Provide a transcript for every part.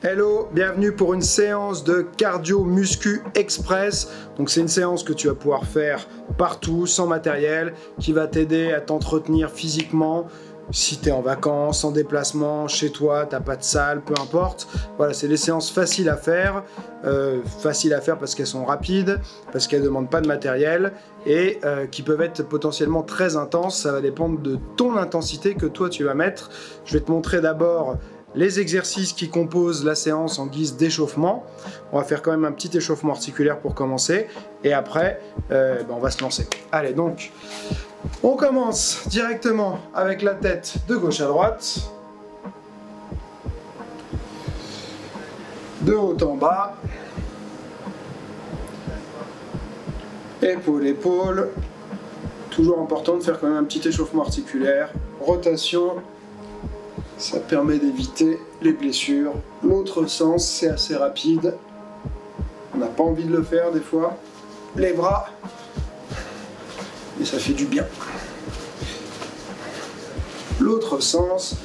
Hello, bienvenue pour une séance de cardio muscu express. Donc c'est une séance que tu vas pouvoir faire partout, sans matériel, qui va t'aider à t'entretenir physiquement. Si tu es en vacances, en déplacement, chez toi, tu n'as pas de salle, peu importe. Voilà, c'est des séances faciles à faire parce qu'elles sont rapides, parce qu'elles ne demandent pas de matériel et qui peuvent être potentiellement très intenses. Ça va dépendre de ton intensité que toi tu vas mettre. Je vais te montrer d'abord les exercices qui composent la séance en guise d'échauffement. On va faire quand même un petit échauffement articulaire pour commencer et après on va se lancer. Allez, donc on commence directement avec la tête de gauche à droite, de haut en bas, épaule épaule. Toujours important de faire quand même un petit échauffement articulaire, rotation. Ça permet d'éviter les blessures. L'autre sens, c'est assez rapide. On n'a pas envie de le faire des fois. Les bras. Et ça fait du bien. L'autre sens,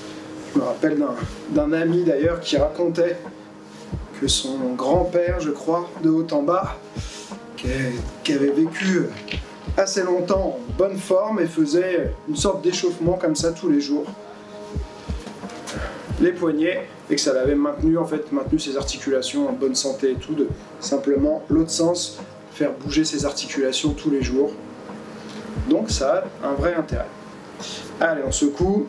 je me rappelle d'un ami d'ailleurs qui racontait que son grand-père, je crois, de haut en bas, qui avait vécu assez longtemps en bonne forme et faisait une sorte d'échauffement comme ça tous les jours. Les poignets, et que ça l'avait maintenu ses articulations en bonne santé et tout, de simplement l'autre sens, faire bouger ses articulations tous les jours. Donc ça a un vrai intérêt. Allez, on secoue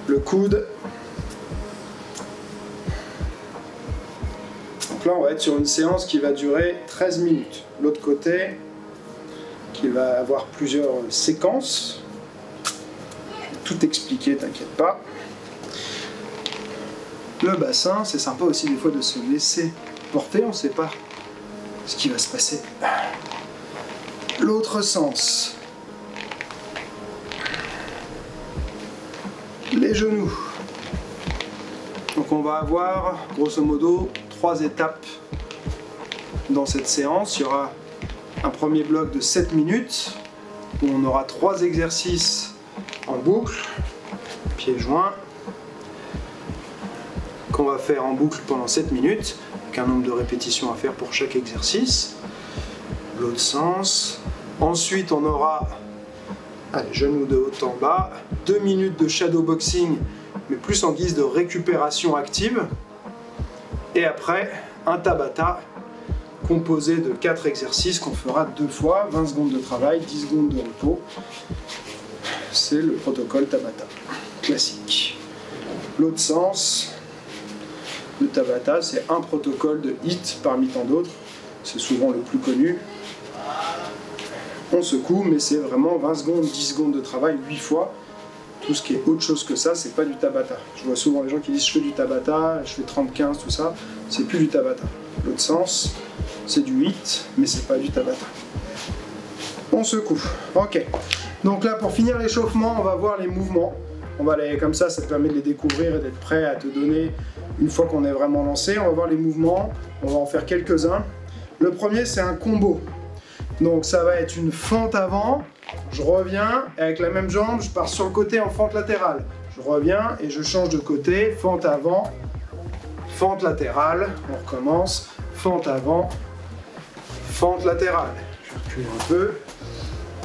le coude. Donc là on va être sur une séance qui va durer 13 minutes. L'autre côté, qui va avoir plusieurs séquences. Je vais tout expliquer, t'inquiète pas. Le bassin, c'est sympa aussi des fois de se laisser porter, on ne sait pas ce qui va se passer. L'autre sens. Les genoux. Donc on va avoir grosso modo 3 étapes dans cette séance. Il y aura un premier bloc de 7 minutes où on aura 3 exercices en boucle, pieds joints, qu'on va faire en boucle pendant 7 minutes, avec un nombre de répétitions à faire pour chaque exercice. L'autre sens. Ensuite, on aura genoux de haut en bas, 2 minutes de shadow boxing, mais plus en guise de récupération active. Et après, un Tabata composé de 4 exercices qu'on fera 2 fois, 20 secondes de travail, 10 secondes de repos. C'est le protocole Tabata, classique. L'autre sens. Le Tabata, c'est un protocole de HIIT parmi tant d'autres. C'est souvent le plus connu. On secoue, mais c'est vraiment 20 secondes, 10 secondes de travail, 8 fois. Tout ce qui est autre chose que ça, c'est pas du Tabata. Je vois souvent les gens qui disent je fais du Tabata, je fais 30-15, tout ça. C'est plus du Tabata. L'autre sens, c'est du HIIT, mais c'est pas du Tabata. On secoue. Ok. Donc là, pour finir l'échauffement, on va voir les mouvements. On va aller comme ça permet de les découvrir et d'être prêt à te donner une fois qu'on est vraiment lancé. On va voir les mouvements, on va en faire quelques-uns. Le premier, c'est un combo. Donc ça va être une fente avant, je reviens, et avec la même jambe, je pars sur le côté en fente latérale. Je reviens et je change de côté, fente avant, fente latérale. On recommence, fente avant, fente latérale. Je recule un peu,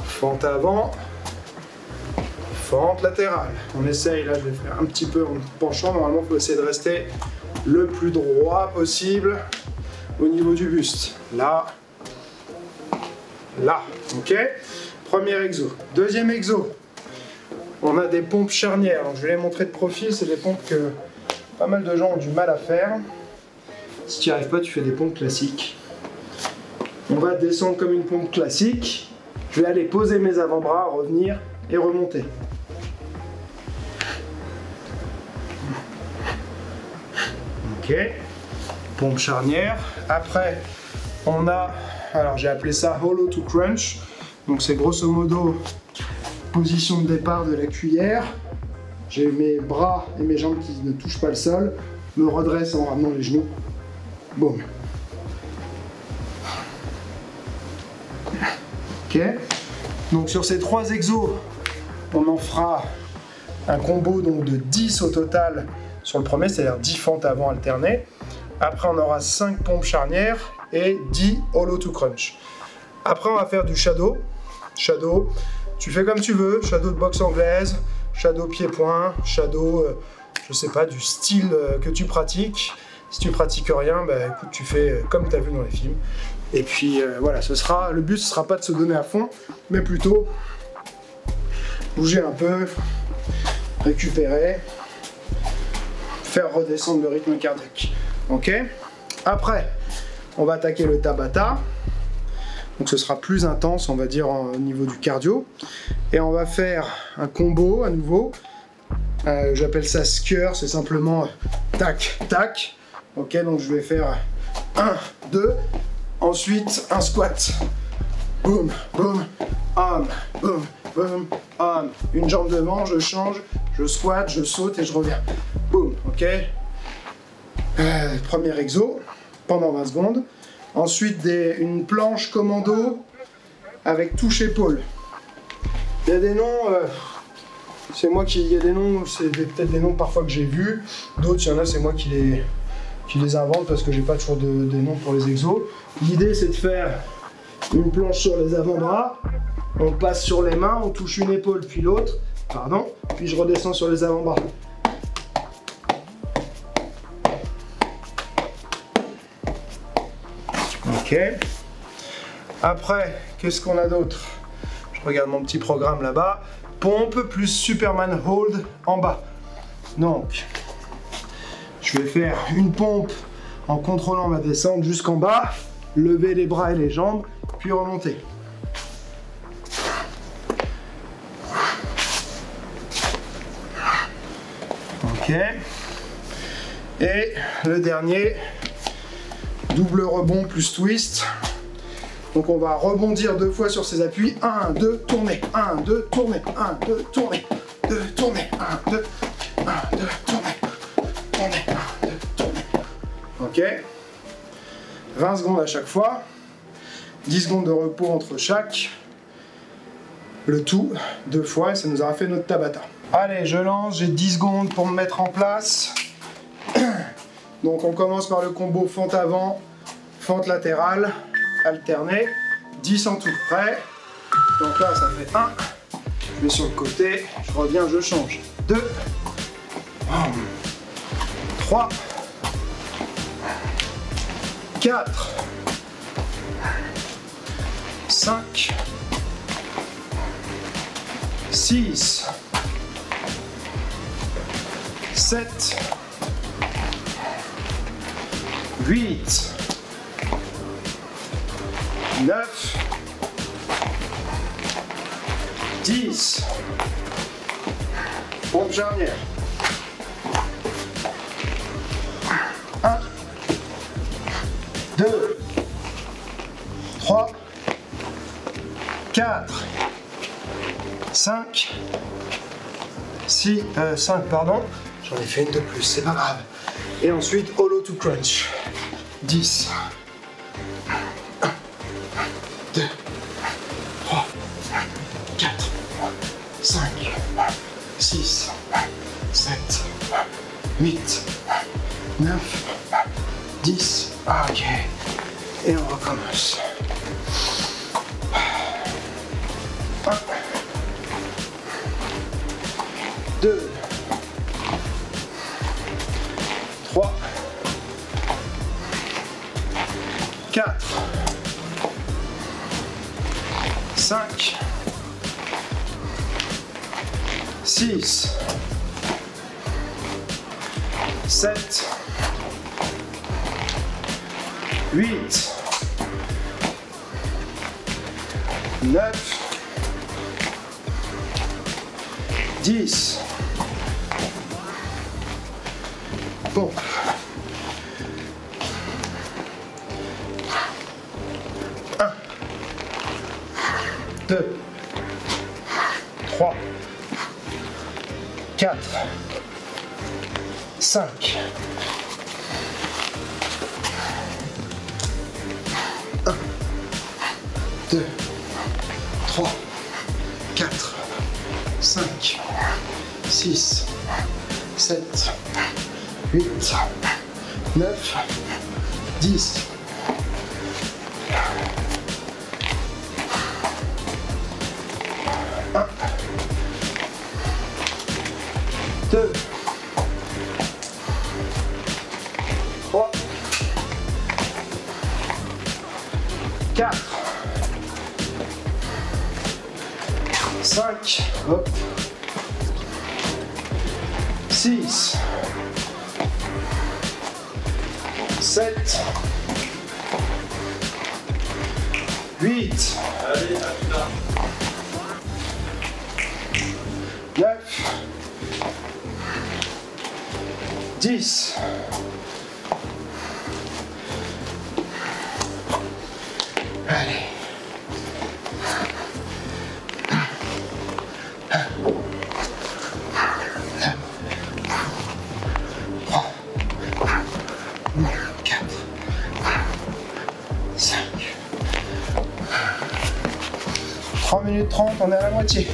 fente avant, fente latérale. On essaye, là je vais faire un petit peu en penchant. Normalement il faut essayer de rester le plus droit possible au niveau du buste. Là, là, ok. Premier exo. Deuxième exo, on a des pompes charnières. Donc, je vais les montrer de profil, c'est des pompes que pas mal de gens ont du mal à faire. Si tu n'y arrives pas, tu fais des pompes classiques. On va descendre comme une pompe classique. Je vais aller poser mes avant-bras, revenir et remonter. Ok, pompe charnière. Après, on a, alors j'ai appelé ça hollow to crunch. Donc c'est grosso modo position de départ de la cuillère. J'ai mes bras et mes jambes qui ne touchent pas le sol. Me redresse en ramenant les genoux. Boum. Ok. Donc sur ces 3 exos, on en fera un combo donc de 10 au total sur le premier, c'est-à-dire 10 fentes avant alternées. Après, on aura 5 pompes charnières et 10 hollow to crunch. Après, on va faire du shadow. Shadow, tu fais comme tu veux, shadow de boxe anglaise, shadow pied-point, shadow, je sais pas, du style que tu pratiques. Si tu pratiques rien, bah écoute, tu fais comme tu as vu dans les films. Et puis voilà, le but ce sera pas de se donner à fond, mais plutôt bouger un peu, récupérer, faire redescendre le rythme cardiaque. Ok? Après, on va attaquer le Tabata. Donc ce sera plus intense, on va dire, au niveau du cardio. Et on va faire un combo à nouveau. J'appelle ça skieur, c'est simplement tac, tac. Ok, donc je vais faire 1, 2. Ensuite, un squat. Boum, boum, on, boum, boum, on. Une jambe devant, je change, je squatte, je saute et je reviens. Boum, ok. Premier exo, pendant 20 secondes. Ensuite, une planche commando avec touche-épaule. Il y a des noms, c'est moi qui... Il y a des noms, c'est peut-être des noms parfois que j'ai vus. D'autres, il y en a, c'est moi qui les invente parce que j'ai pas toujours des noms pour les exos. L'idée, c'est de faire une planche sur les avant-bras. On passe sur les mains, on touche une épaule puis l'autre. Pardon. Puis je redescends sur les avant-bras. Ok. Après, qu'est-ce qu'on a d'autre? Je regarde mon petit programme là-bas. Pompe plus Superman Hold en bas. Donc, je vais faire une pompe en contrôlant ma descente jusqu'en bas, lever les bras et les jambes, puis remonter. Ok. Et le dernier, double rebond plus twist. Donc on va rebondir 2 fois sur ses appuis. 1, 2, tourner. 1, 2, tourner. 1, 2, tourner. 2, tourner. 1, 2, 1, 2, tourner. Tourner. 1, 2, tourner. Ok. 20 secondes à chaque fois. 10 secondes de repos entre chaque. Le tout 2 fois et ça nous aura fait notre Tabata. Allez, je lance. J'ai 10 secondes pour me mettre en place. Donc on commence par le combo fente avant, fente latérale, alternée, 10 en tout. Prêt? Donc là ça fait 1, je vais sur le côté, je reviens, je change. 2, 3, 4, 5, 6, 7, 8, 9, 10, pompe charnière. 1, 2, 3, 4, 5, 6, 5, pardon. J'en ai fait une de plus, c'est pas grave. Et ensuite, hollow to crunch. 10. 1, 2, 3, 4, 5, 6, 7, 8, 9, 10. Ok. Et on recommence. 1, 2, 3, 4, 5, 6, 7, 8, 9, 10. Bon. 1, 2, 3, 4, 5, 1, 2, 3, 4, 5, 6, 7, 8, 9, 10. 1, 2, 3, 4, 5, hop, 6, 7, 8, 9, 10, 3 minutes 30, on est à la moitié.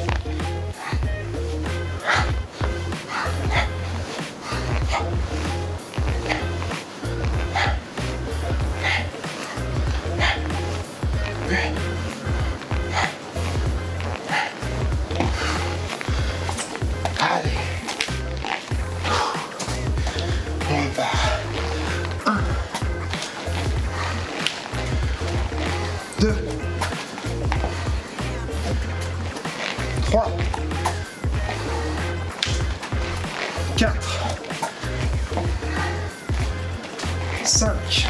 Allez. On part. 1, 2, 3, 4, 5,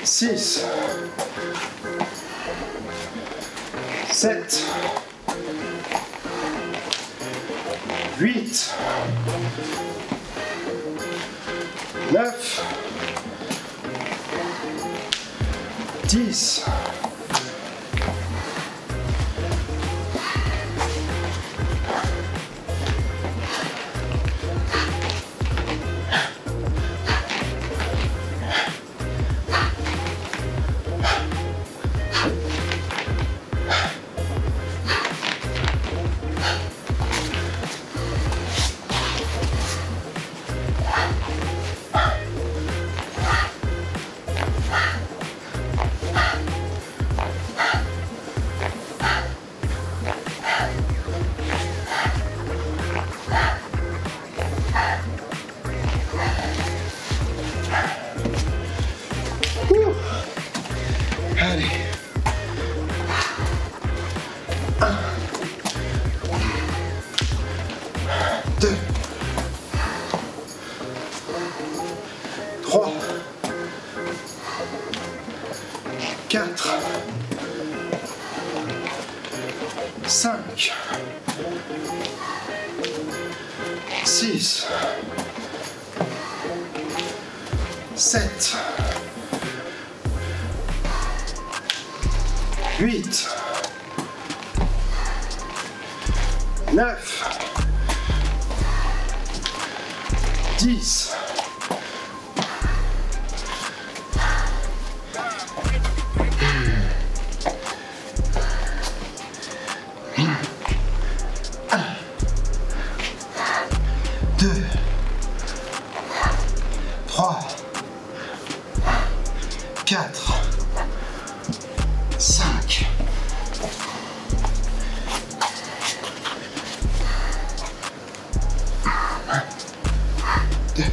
6, 7, 8, 9, 10, allez. 1, 2, 3, 4, 5, 6, 7, 8, 9, 10, 2, 3, 4, 5, 2,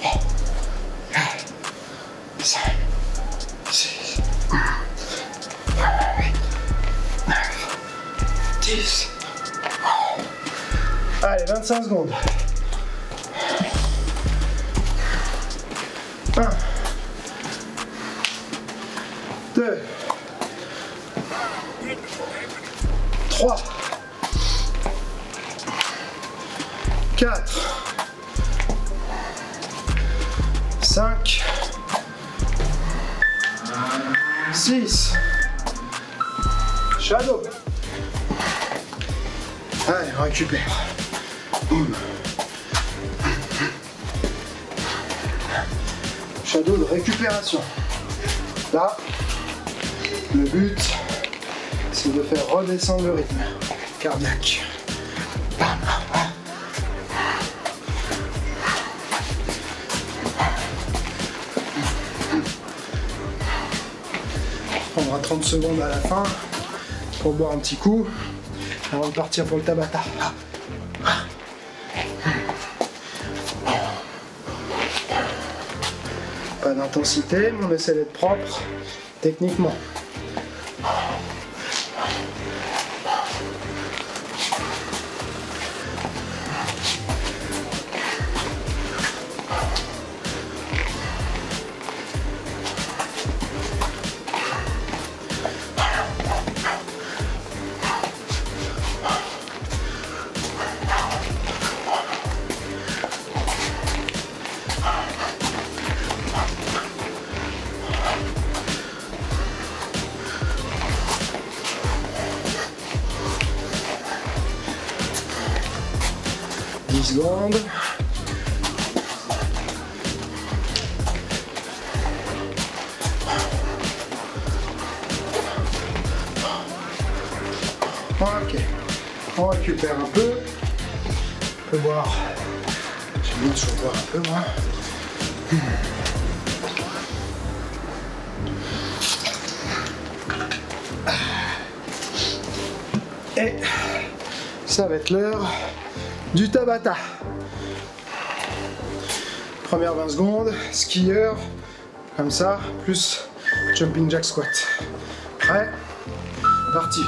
3, 4, 5, 6, 8, 9, 10. Allez, 25 secondes. 1, 2, 3, 4, 5, 6, shadow. Allez, on récupère. Boum. Shadow de récupération. Là, le but, c'est de faire redescendre le rythme cardiaque. Bam. aura 30 secondes à la fin pour boire un petit coup avant de partir pour le Tabata. Pas d'intensité, mais on essaie d'être propre techniquement. Secondes. Ok, on récupère un peu. On peut boire. J'aime bien toujours boire un peu moi. Et ça va être l'heure du Tabata. Première 20 secondes, skieur, comme ça, plus jumping jack squat. Prêt? Parti.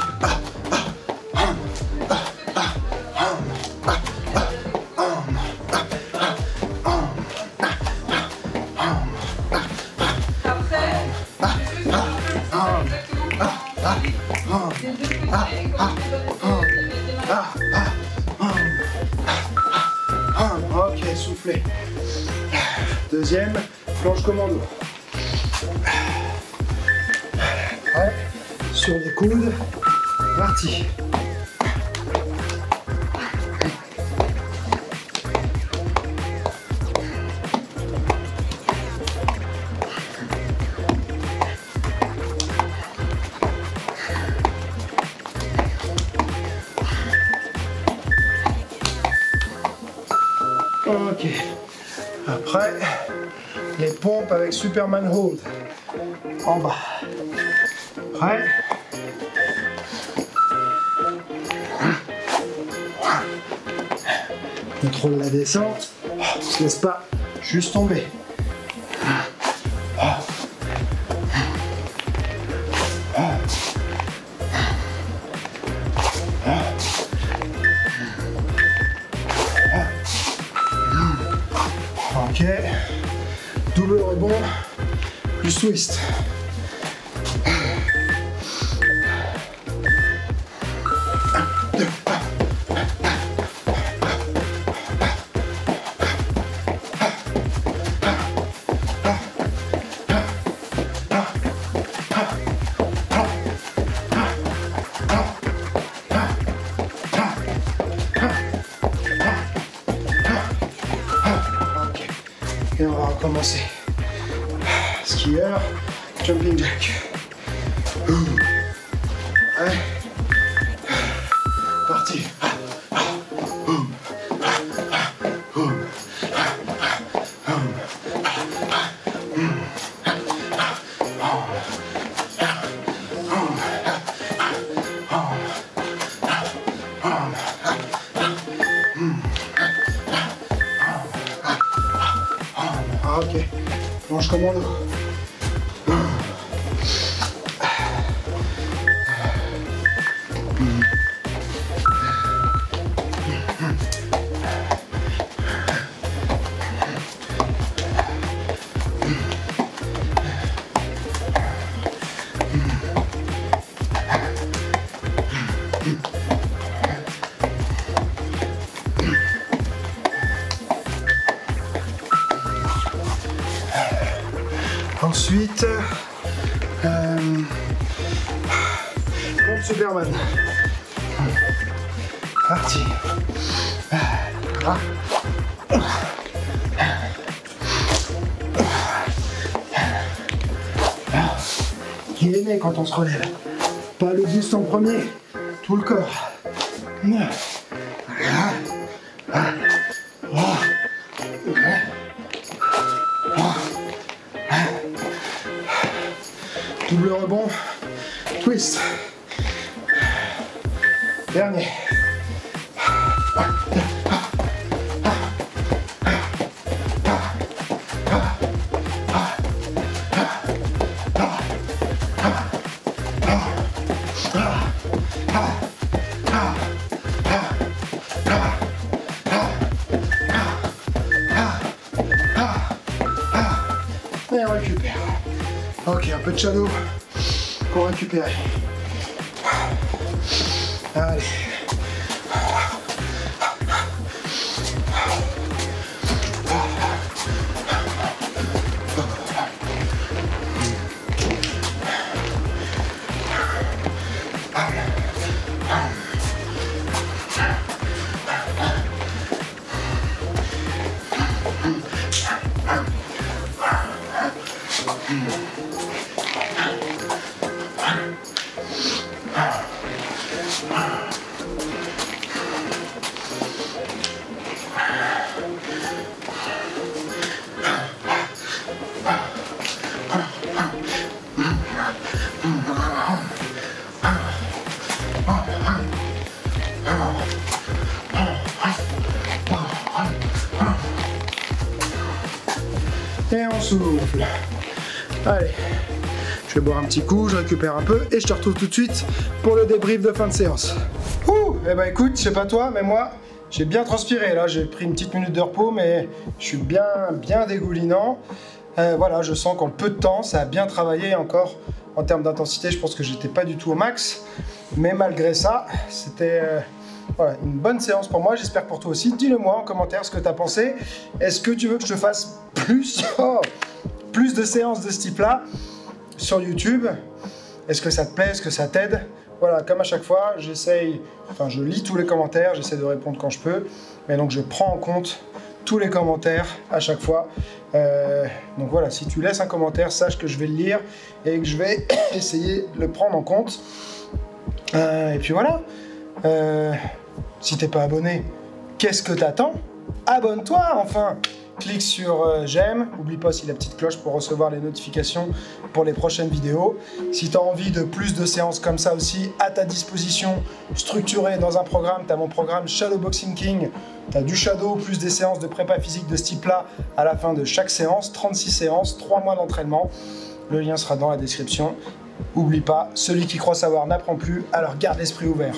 Ok, soufflez. Deuxième, planche commando. Prêt? Sur les coudes. Parti. Ok. Après, les pompes avec Superman Hold. En bas. Prêt? Contrôle la descente. On se laisse pas juste tomber. Ok, double rebond, plus twist. Et on va recommencer. Skieur, jumping jack. Allez. Parti. Ok, planche commando. Ensuite, pompe Superman. Parti. Il est né quand on se relève. Pas le boost en premier, tout le corps. Double rebond, twist. Dernier. Et on récupère. Ok, un peu de shadow pour récupérer. Allez. Et on souffle. Allez, je vais boire un petit coup, je récupère un peu et je te retrouve tout de suite pour le débrief de fin de séance. Ouh, eh ben écoute, je sais pas toi, mais moi, j'ai bien transpiré. Là, j'ai pris une petite minute de repos, mais je suis bien dégoulinant. Voilà, je sens qu'en peu de temps, ça a bien travaillé encore. En termes d'intensité, je pense que j'étais pas du tout au max. Mais malgré ça, c'était voilà, une bonne séance pour moi. J'espère pour toi aussi. Dis-le moi en commentaire ce que tu as pensé. Est-ce que tu veux que je te fasse plus de séances de ce type-là sur YouTube? Est-ce que ça te plaît? Est-ce que ça t'aide? Voilà, comme à chaque fois, je lis tous les commentaires, j'essaie de répondre quand je peux. Mais donc, je prends en compte tous les commentaires à chaque fois. Donc voilà, si tu laisses un commentaire, sache que je vais le lire et que je vais essayer de le prendre en compte. Et puis voilà, si t'es pas abonné, qu'est-ce que t'attends? Abonne-toi enfin! Clique sur j'aime, n'oublie pas aussi la petite cloche pour recevoir les notifications pour les prochaines vidéos. Si tu as envie de plus de séances comme ça aussi à ta disposition, structurées dans un programme, tu as mon programme Shadow Boxing King, tu as du shadow plus des séances de prépa physique de ce type-là à la fin de chaque séance, 36 séances, 3 mois d'entraînement. Le lien sera dans la description. N'oublie pas, celui qui croit savoir n'apprend plus, alors garde l'esprit ouvert.